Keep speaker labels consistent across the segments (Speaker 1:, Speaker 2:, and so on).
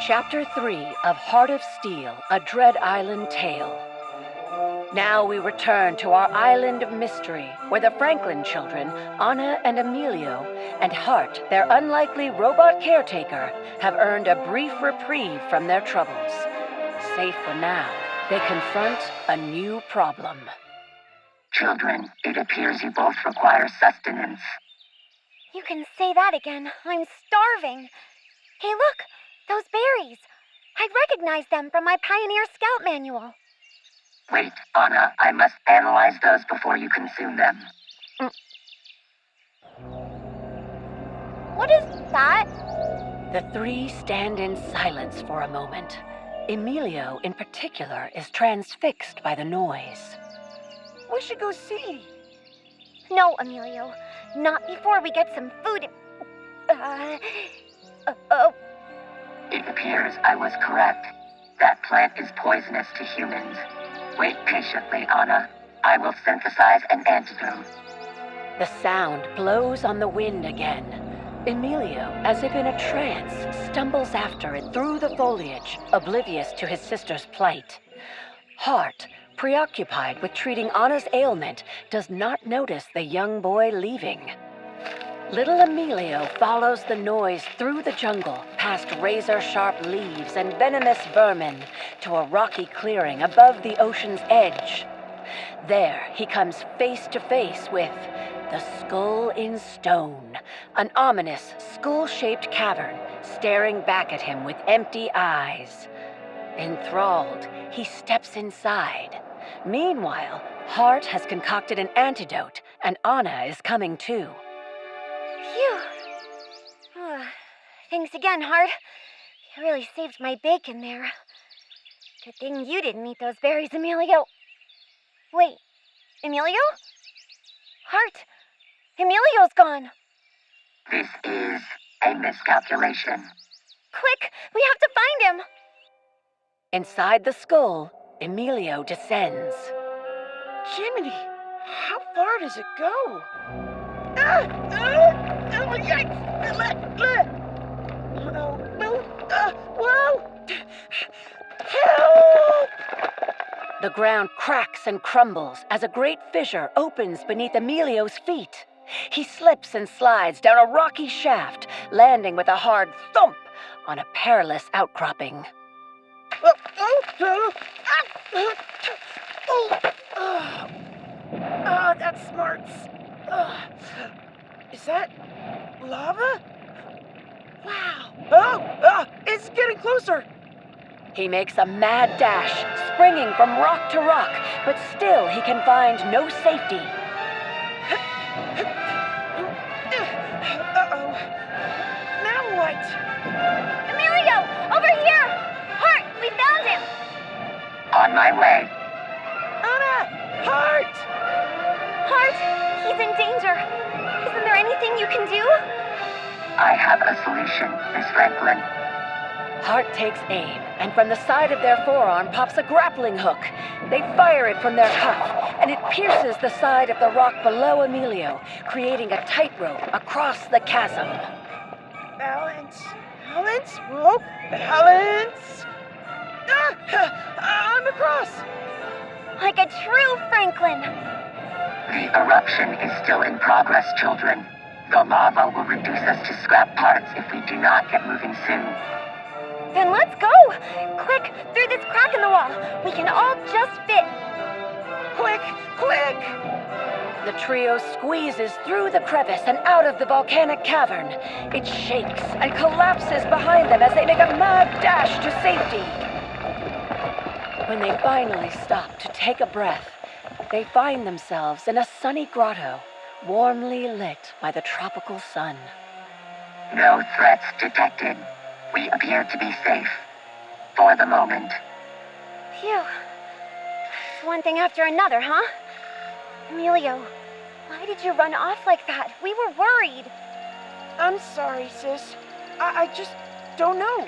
Speaker 1: Chapter 3 of Heart of Steel, A Dread Island Tale. Now we return to our island of mystery, where the Franklin children, Anna and Emilio, and Hart, their unlikely robot caretaker, have earned a brief reprieve from their troubles. Safe for now, they confront a new problem.
Speaker 2: Children, it appears you both require sustenance.
Speaker 3: You can say that again. I'm starving. Hey, look! Those berries! I recognize them from my Pioneer Scout manual.
Speaker 2: Wait, Anna, I must analyze those before you consume them.
Speaker 3: What is that?
Speaker 1: The three stand in silence for a moment. Emilio, in particular, is transfixed by the noise.
Speaker 4: We should go see.
Speaker 3: No, Emilio. Not before we get some food.
Speaker 2: It appears I was correct. That plant is poisonous to humans. Wait patiently, Anna. I will synthesize an antidote.
Speaker 1: The sound blows on the wind again. Emilio, as if in a trance, stumbles after it through the foliage, oblivious to his sister's plight. Hart, preoccupied with treating Anna's ailment, does not notice the young boy leaving. Little Emilio follows the noise through the jungle, past razor-sharp leaves and venomous vermin, to a rocky clearing above the ocean's edge. There, he comes face to face with the Skull in Stone, an ominous, skull-shaped cavern staring back at him with empty eyes. Enthralled, he steps inside. Meanwhile, Hart has concocted an antidote, and Anna is coming too.
Speaker 3: Phew. Thanks again, Hart. You really saved my bacon there. Good thing you didn't eat those berries, Emilio. Wait, Emilio? Hart, Emilio's gone.
Speaker 2: This is a miscalculation.
Speaker 3: Quick, we have to find him.
Speaker 1: Inside the skull, Emilio descends.
Speaker 4: Jiminy, how far does it go? Oh my God! No! Whoa! Help!
Speaker 1: The ground cracks and crumbles as a great fissure opens beneath Emilio's feet. He slips and slides down a rocky shaft, landing with a hard thump on a perilous outcropping.
Speaker 4: That smarts. Is that lava? Wow. It's getting closer.
Speaker 1: He makes a mad dash, springing from rock to rock, but still he can find no safety.
Speaker 4: Uh-oh. Now what?
Speaker 3: Emilio, over here! Hart, we found him!
Speaker 2: On my way.
Speaker 4: Anna! Hart!
Speaker 3: Hart, he's in danger. Isn't there anything you can do?
Speaker 2: I have a solution, Miss Franklin.
Speaker 1: Hart takes aim, and from the side of their forearm pops a grappling hook. They fire it from their cuff, and it pierces the side of the rock below Emilio, creating a tightrope across the chasm.
Speaker 4: Balance. Whoa. Balance. I'm across.
Speaker 3: Like a true Franklin.
Speaker 2: The eruption is still in progress, children. The lava will reduce us to scrap parts if we do not get moving soon.
Speaker 3: Then let's go! Quick, through this crack in the wall. We can all just fit.
Speaker 4: Quick!
Speaker 1: The trio squeezes through the crevice and out of the volcanic cavern. It shakes and collapses behind them as they make a mad dash to safety. When they finally stop to take a breath, they find themselves in a sunny grotto, warmly lit by the tropical sun.
Speaker 2: No threats detected. We appear to be safe. For the moment.
Speaker 3: Phew. It's one thing after another, huh? Emilio, why did you run off like that? We were worried.
Speaker 4: I'm sorry, sis. I just don't know.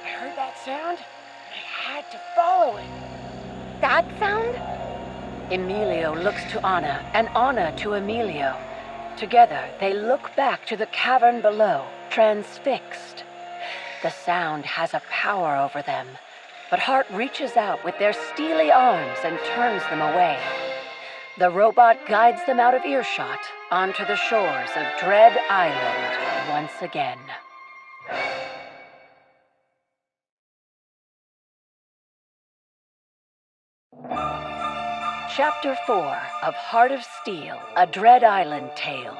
Speaker 4: I heard that sound, and I had to follow it.
Speaker 3: That sound?
Speaker 1: Emilio looks to Anna, and Anna to Emilio. Together, they look back to the cavern below, transfixed. The sound has a power over them, but Hart reaches out with their steely arms and turns them away. The robot guides them out of earshot onto the shores of Dread Island once again. Chapter 4 of Heart of Steel, A Dread Island Tale.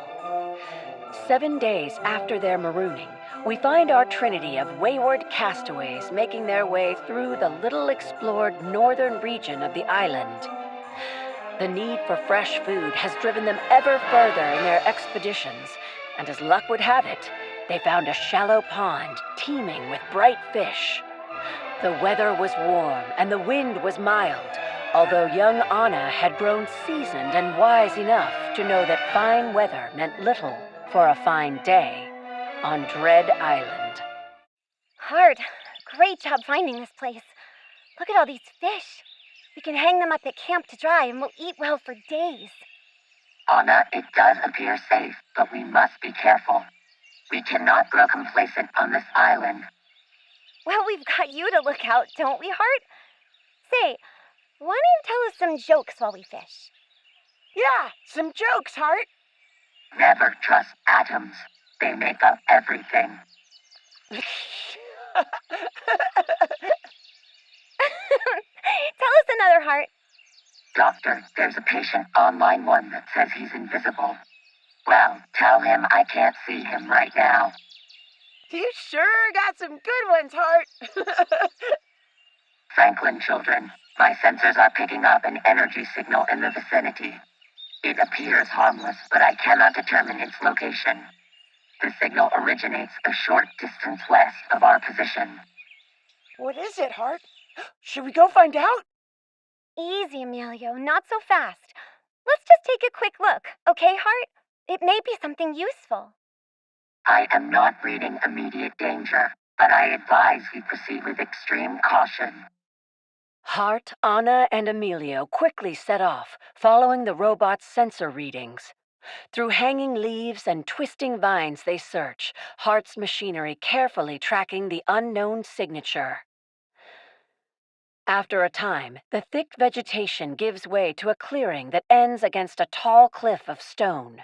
Speaker 1: 7 days after their marooning, we find our trinity of wayward castaways making their way through the little explored northern region of the island. The need for fresh food has driven them ever further in their expeditions, and as luck would have it, they found a shallow pond teeming with bright fish. The weather was warm and the wind was mild, although young Anna had grown seasoned and wise enough to know that fine weather meant little for a fine day on Dread Island.
Speaker 3: Hart, great job finding this place. Look at all these fish. We can hang them up at camp to dry and we'll eat well for days.
Speaker 2: Anna, it does appear safe, but we must be careful. We cannot grow complacent on this island.
Speaker 3: Well, we've got you to look out, don't we, Hart? Say, why don't you tell us some jokes while we fish?
Speaker 4: Yeah, some jokes, Hart.
Speaker 2: Never trust atoms. They make up everything.
Speaker 3: Tell us another, Hart.
Speaker 2: Doctor, there's a patient on line 1 that says he's invisible. Well, tell him I can't see him right now.
Speaker 4: You sure got some good ones, Hart.
Speaker 2: Franklin children, my sensors are picking up an energy signal in the vicinity. It appears harmless, but I cannot determine its location. The signal originates a short distance west of our position.
Speaker 4: What is it, Hart? Should we go find out?
Speaker 3: Easy, Emilio, not so fast. Let's just take a quick look, okay, Hart? It may be something useful.
Speaker 2: I am not reading immediate danger, but I advise we proceed with extreme caution.
Speaker 1: Hart, Anna, and Emilio quickly set off, following the robot's sensor readings. Through hanging leaves and twisting vines they search, Hart's machinery carefully tracking the unknown signature. After a time, the thick vegetation gives way to a clearing that ends against a tall cliff of stone.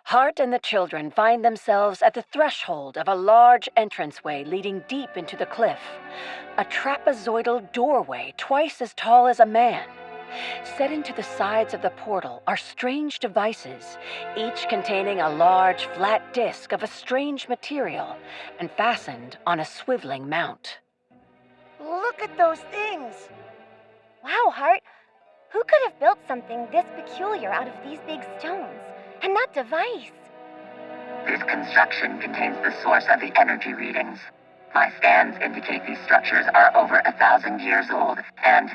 Speaker 1: Hart and the children find themselves at the threshold of a large entranceway leading deep into the cliff, a trapezoidal doorway twice as tall as a man. Set into the sides of the portal are strange devices, each containing a large, flat disc of a strange material and fastened on a swiveling mount.
Speaker 4: Look at those things.
Speaker 3: Wow, Hart. Who could have built something this peculiar out of these big stones? And that device?
Speaker 2: This construction contains the source of the energy readings. My scans indicate these structures are over 1,000 years old, and...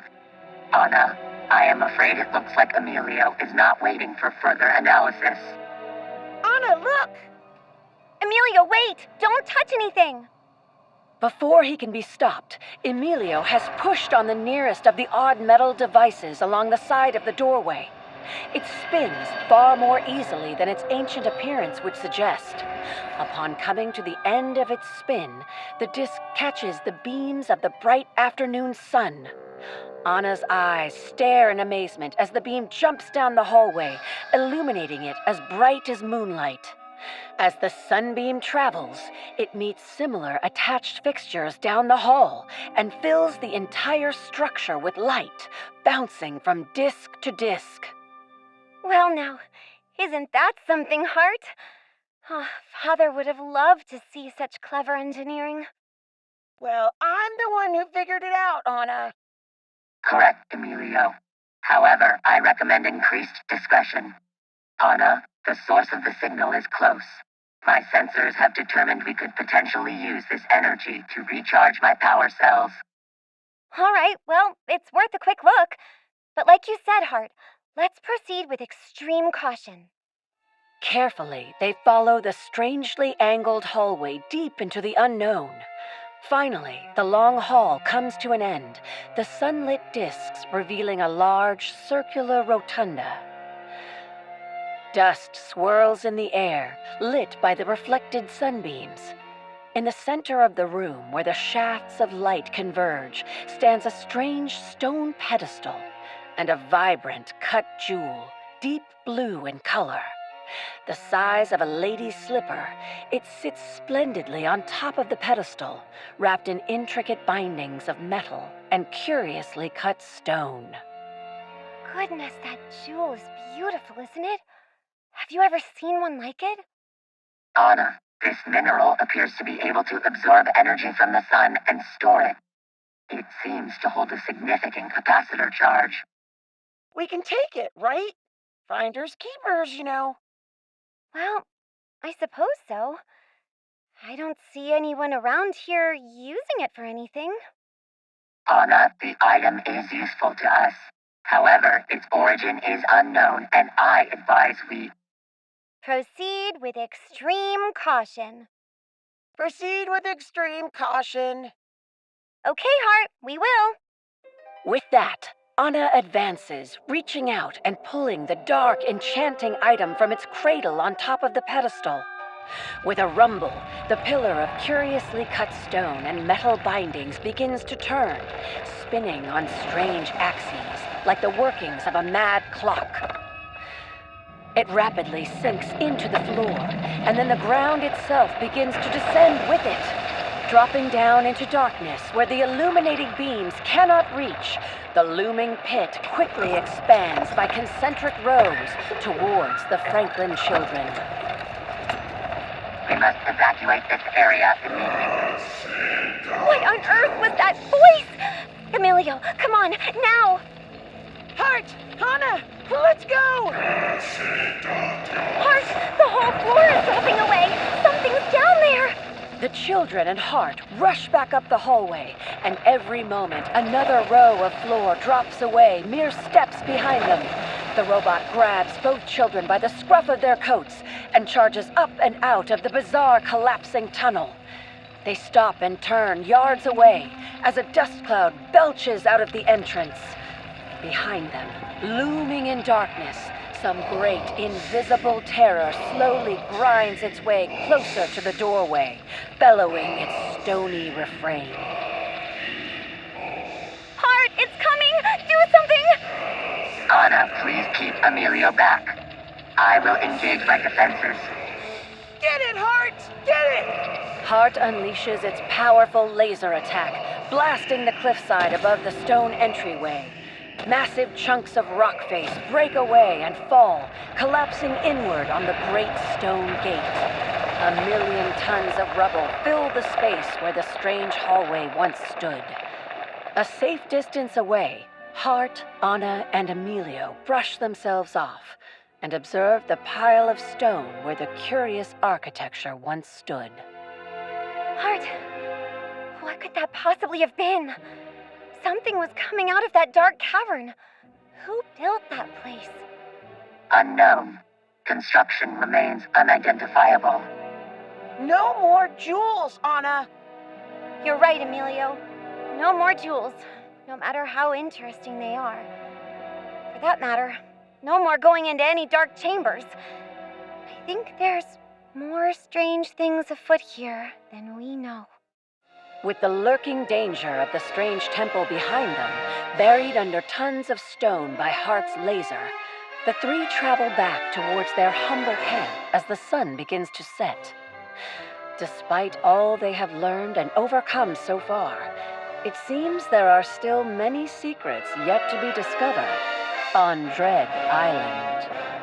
Speaker 2: Anna, I am afraid it looks like Emilio is not waiting for further analysis.
Speaker 4: Anna, look!
Speaker 3: Emilio, wait! Don't touch anything!
Speaker 1: Before he can be stopped, Emilio has pushed on the nearest of the odd metal devices along the side of the doorway. It spins far more easily than its ancient appearance would suggest. Upon coming to the end of its spin, the disc catches the beams of the bright afternoon sun. Anna's eyes stare in amazement as the beam jumps down the hallway, illuminating it as bright as moonlight. As the sunbeam travels, it meets similar attached fixtures down the hall and fills the entire structure with light, bouncing from disc to disc.
Speaker 3: Well now, isn't that something, Hart? Oh, Father would have loved to see such clever engineering.
Speaker 4: Well, I'm the one who figured it out, Anna.
Speaker 2: Correct, Emilio. However, I recommend increased discretion. Anna, the source of the signal is close. My sensors have determined we could potentially use this energy to recharge my power cells.
Speaker 3: All right, well, it's worth a quick look. But like you said, Hart, let's proceed with extreme caution.
Speaker 1: Carefully, they follow the strangely angled hallway deep into the unknown. Finally, the long hall comes to an end, the sunlit discs revealing a large, circular rotunda. Dust swirls in the air, lit by the reflected sunbeams. In the center of the room, where the shafts of light converge, stands a strange stone pedestal and a vibrant cut jewel, deep blue in color. The size of a lady's slipper, it sits splendidly on top of the pedestal, wrapped in intricate bindings of metal and curiously cut stone.
Speaker 3: Goodness, that jewel is beautiful, isn't it? Have you ever seen one like it?
Speaker 2: Anna, this mineral appears to be able to absorb energy from the sun and store it. It seems to hold a significant capacitor charge.
Speaker 4: We can take it, right? Finders keepers, you know.
Speaker 3: Well, I suppose so. I don't see anyone around here using it for anything.
Speaker 2: Anna, the item is useful to us. However, its origin is unknown, and I advise we
Speaker 3: Proceed with extreme caution.
Speaker 4: Proceed with extreme caution.
Speaker 3: Okay, Heart, we will.
Speaker 1: With that, Anna advances, reaching out and pulling the dark, enchanting item from its cradle on top of the pedestal. With a rumble, the pillar of curiously cut stone and metal bindings begins to turn, spinning on strange axes, like the workings of a mad clock. It rapidly sinks into the floor, and then the ground itself begins to descend with it. Dropping down into darkness where the illuminating beams cannot reach, the looming pit quickly expands by concentric rows towards the Franklin children.
Speaker 2: We must evacuate this area immediately.
Speaker 3: What on earth was that voice? Emilio, come on, now!
Speaker 4: Heart! Anna! Let's go!
Speaker 3: Heart, the whole floor is dropping away! Something's down there!
Speaker 1: The children and Hart rush back up the hallway, and every moment another row of floor drops away mere steps behind them. The robot grabs both children by the scruff of their coats and charges up and out of the bizarre collapsing tunnel. They stop and turn yards away as a dust cloud belches out of the entrance. Behind them, looming in darkness, some great invisible terror slowly grinds its way closer to the doorway, bellowing its stony refrain.
Speaker 3: Heart, it's coming! Do something!
Speaker 2: Anna, please keep Emilio back. I will engage my defenses.
Speaker 4: Get it, Heart! Get it!
Speaker 1: Hart unleashes its powerful laser attack, blasting the cliffside above the stone entryway. Massive chunks of rock face break away and fall, collapsing inward on the great stone gate. 1,000,000 tons of rubble fill the space where the strange hallway once stood. A safe distance away, Hart, Anna, and Emilio brush themselves off and observe the pile of stone where the curious architecture once stood.
Speaker 3: Heart, what could that possibly have been? Something was coming out of that dark cavern. Who built that place?
Speaker 2: Unknown. Construction remains unidentifiable.
Speaker 4: No more jewels, Anna!
Speaker 3: You're right, Emilio. No more jewels, no matter how interesting they are. For that matter, no more going into any dark chambers. I think there's more strange things afoot here than we know.
Speaker 1: With the lurking danger of the strange temple behind them, buried under tons of stone by Hart's laser, the three travel back towards their humble camp as the sun begins to set. Despite all they have learned and overcome so far, it seems there are still many secrets yet to be discovered on Dread Island.